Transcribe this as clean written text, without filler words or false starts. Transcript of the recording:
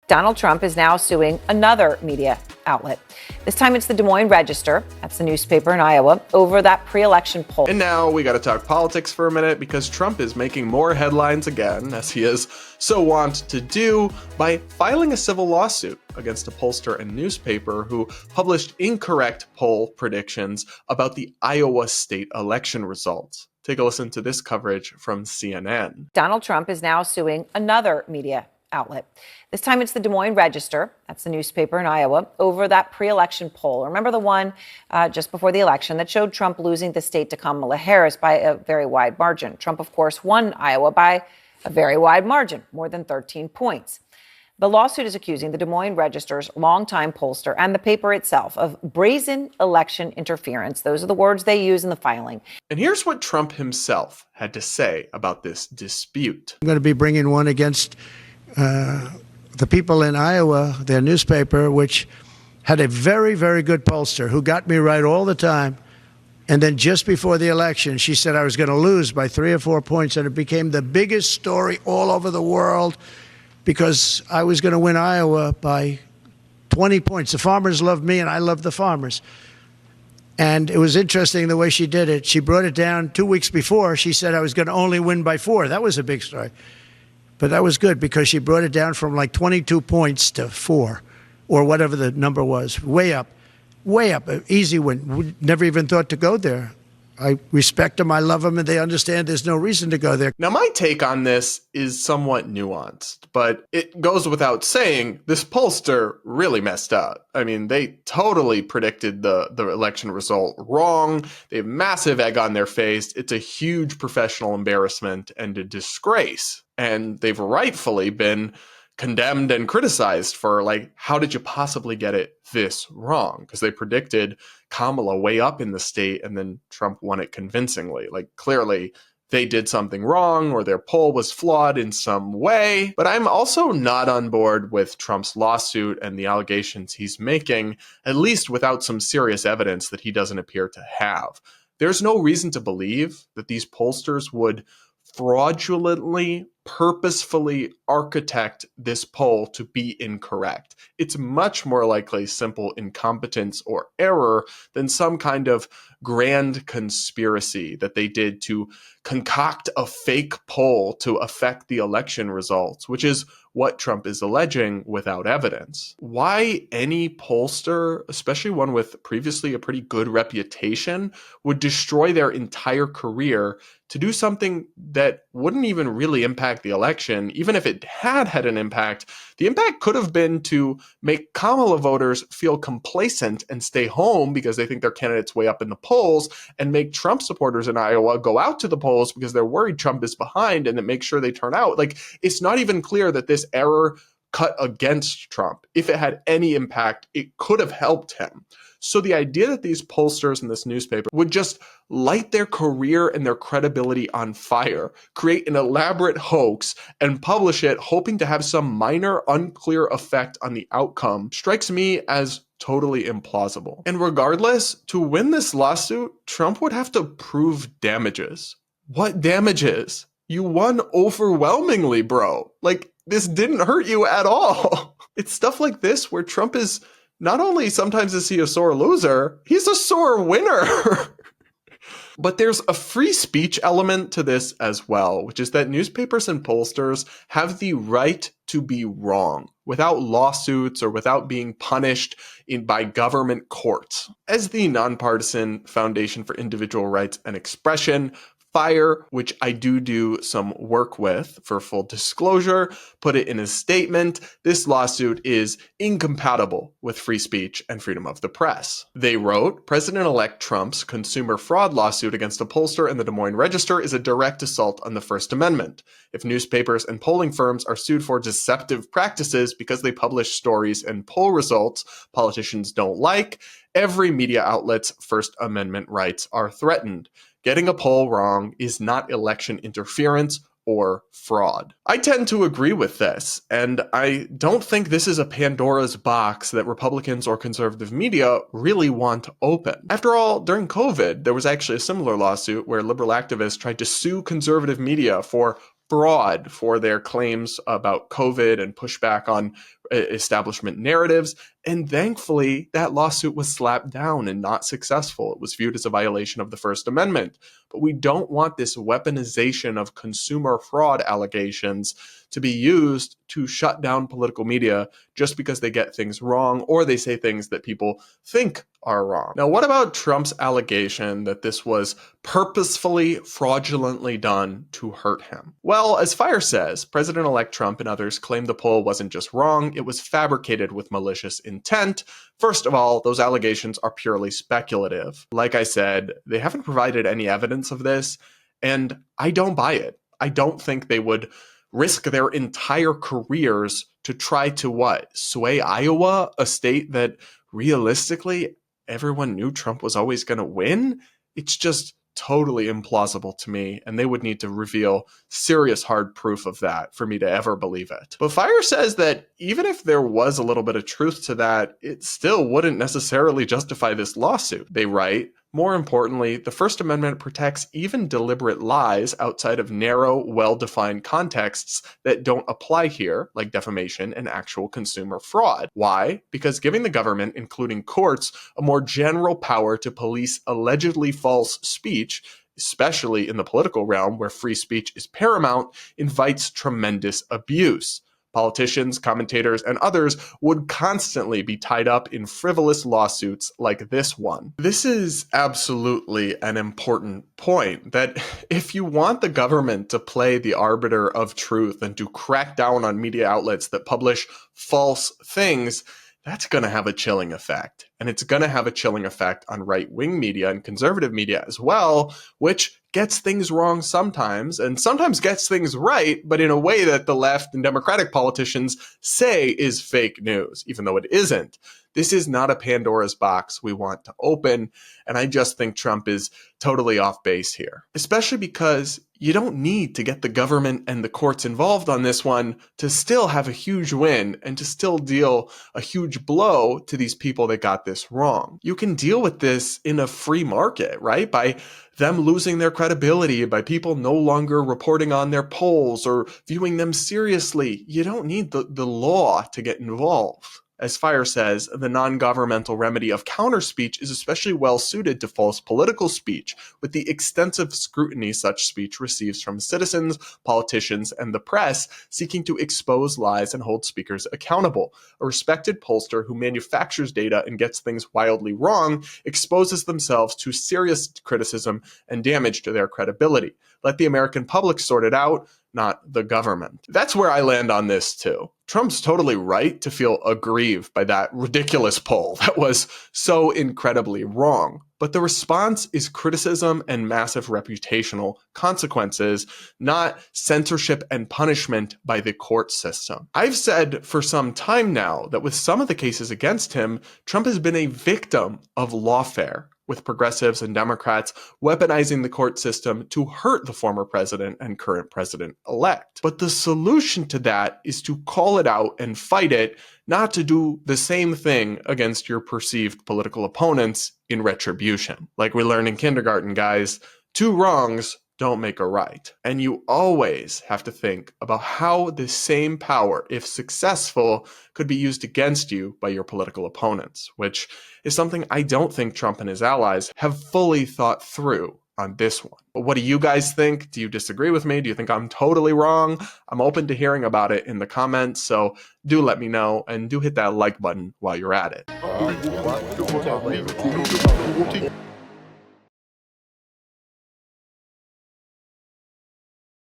Donald Trump is now suing another media outlet. This time it's the Des Moines Register, that's the newspaper in Iowa, over that pre-election poll. And now we got to talk politics for a minute because Trump is making more headlines again, as he is so wont to do, by filing a civil lawsuit against a pollster and newspaper who published incorrect poll predictions about the Iowa state election results. Take a listen to this coverage from CNN. Donald Trump is now suing another media outlet. This time it's the Des Moines Register, that's the newspaper in Iowa, over that pre-election poll. Remember the one just before the election that showed Trump losing the state to Kamala Harris by a very wide margin. Trump, of course, won Iowa by a very wide margin, more than 13 points. The lawsuit is accusing the Des Moines Register's longtime pollster and the paper itself of brazen election interference. Those are the words they use in the filing. And here's what Trump himself had to say about this dispute. I'm going to be bringing one against the people in Iowa, their newspaper, which had a very, very good pollster who got me right all the time. And then just before the election, she said I was going to lose by 3 or 4 points. And it became the biggest story all over the world because I was going to win Iowa by 20 points. The farmers loved me and I loved the farmers. And it was interesting the way she did it. She brought it down 2 weeks before. She said I was going to only win by 4. That was a big story. But that was good because she brought it down from like 22 points to 4 or whatever the number was. Way up, an easy win. We never even thought to go there. I respect them. I love them. And they understand there's no reason to go there. Now, my take on this is somewhat nuanced, but it goes without saying this pollster really messed up. I mean, they totally predicted the election result wrong. They have massive egg on their face. It's a huge professional embarrassment and a disgrace. And they've rightfully been condemned and criticized for, like, how did you possibly get it this wrong? Because they predicted Kamala way up in the state and then Trump won it convincingly. Like, clearly they did something wrong or their poll was flawed in some way. But I'm also not on board with Trump's lawsuit and the allegations he's making, at least without some serious evidence that he doesn't appear to have. There's no reason to believe that these pollsters would fraudulently, purposefully architect this poll to be incorrect. It's much more likely simple incompetence or error than some kind of grand conspiracy that they did to concoct a fake poll to affect the election results, which is what Trump is alleging without evidence. Why any pollster, especially one with previously a pretty good reputation, would destroy their entire career to do something that wouldn't even really impact the election, even if it had an impact, the impact could have been to make Kamala voters feel complacent and stay home because they think their candidate's way up in the polls, and make Trump supporters in Iowa go out to the polls because they're worried Trump is behind and then make sure they turn out. Like, it's not even clear that this error cut against Trump. If it had any impact, it could have helped him. So the idea that these pollsters in this newspaper would just light their career and their credibility on fire, create an elaborate hoax, and publish it hoping to have some minor, unclear effect on the outcome strikes me as totally implausible. And regardless, to win this lawsuit, Trump would have to prove damages. What damages? You won overwhelmingly, bro. Like, this didn't hurt you at all. It's stuff like this where Trump is not only sometimes is he a sore loser, he's a sore winner. But there's a free speech element to this as well, which is that newspapers and pollsters have the right to be wrong without lawsuits or without being punished by government courts. As the nonpartisan Foundation for Individual Rights and Expression, FIRE, which I do some work with, for full disclosure, put it in a statement, this lawsuit is incompatible with free speech and freedom of the press. They wrote, President-elect Trump's consumer fraud lawsuit against a pollster and the Des Moines Register is a direct assault on the First Amendment. If newspapers and polling firms are sued for deceptive practices because they publish stories and poll results politicians don't like, every media outlet's First Amendment rights are threatened. Getting a poll wrong is not election interference or fraud. I tend to agree with this, and I don't think this is a Pandora's box that Republicans or conservative media really want open. After all, during COVID, there was actually a similar lawsuit where liberal activists tried to sue conservative media for fraud for their claims about COVID and pushback on establishment narratives. And thankfully, that lawsuit was slapped down and not successful. It was viewed as a violation of the First Amendment. But we don't want this weaponization of consumer fraud allegations to be used to shut down political media just because they get things wrong or they say things that people think are wrong. Now, what about Trump's allegation that this was purposefully, fraudulently done to hurt him? Well, as Fire says, President-elect Trump and others claim the poll wasn't just wrong, it was fabricated with malicious intent. First of all, those allegations are purely speculative. Like I said, they haven't provided any evidence of this, and I don't buy it. I don't think they would risk their entire careers to try to sway Iowa, a state that realistically everyone knew Trump was always going to win? It's just totally implausible to me, and they would need to reveal serious hard proof of that for me to ever believe it. But Fire says that even if there was a little bit of truth to that, it still wouldn't necessarily justify this lawsuit. They write, more importantly, the First Amendment protects even deliberate lies outside of narrow, well-defined contexts that don't apply here, like defamation and actual consumer fraud. Why? Because giving the government, including courts, a more general power to police allegedly false speech, especially in the political realm where free speech is paramount, invites tremendous abuse. Politicians, commentators, and others would constantly be tied up in frivolous lawsuits like this one. This is absolutely an important point, that if you want the government to play the arbiter of truth and to crack down on media outlets that publish false things, that's going to have a chilling effect. And it's going to have a chilling effect on right-wing media and conservative media as well, which gets things wrong sometimes, and sometimes gets things right, but in a way that the left and Democratic politicians say is fake news, even though it isn't. This is not a Pandora's box we want to open, and I just think Trump is totally off base here. Especially because you don't need to get the government and the courts involved on this one to still have a huge win and to still deal a huge blow to these people that got this wrong. You can deal with this in a free market, right? By them losing their credibility, by people no longer reporting on their polls or viewing them seriously. You don't need the law to get involved. As Fire says, the non-governmental remedy of counter-speech is especially well-suited to false political speech, with the extensive scrutiny such speech receives from citizens, politicians, and the press seeking to expose lies and hold speakers accountable. A respected pollster who manufactures data and gets things wildly wrong exposes themselves to serious criticism and damage to their credibility. Let the American public sort it out, not the government. That's where I land on this too. Trump's totally right to feel aggrieved by that ridiculous poll that was so incredibly wrong. But the response is criticism and massive reputational consequences, not censorship and punishment by the court system. I've said for some time now that with some of the cases against him, Trump has been a victim of lawfare, with progressives and Democrats weaponizing the court system to hurt the former president and current president-elect. But the solution to that is to call it out and fight it, not to do the same thing against your perceived political opponents in retribution. Like we learned in kindergarten, guys, 2 wrongs don't make a right. And you always have to think about how this same power, if successful, could be used against you by your political opponents, which is something I don't think Trump and his allies have fully thought through on this one. But what do you guys think? Do you disagree with me? Do you think I'm totally wrong? I'm open to hearing about it in the comments, so do let me know, and do hit that like button while you're at it.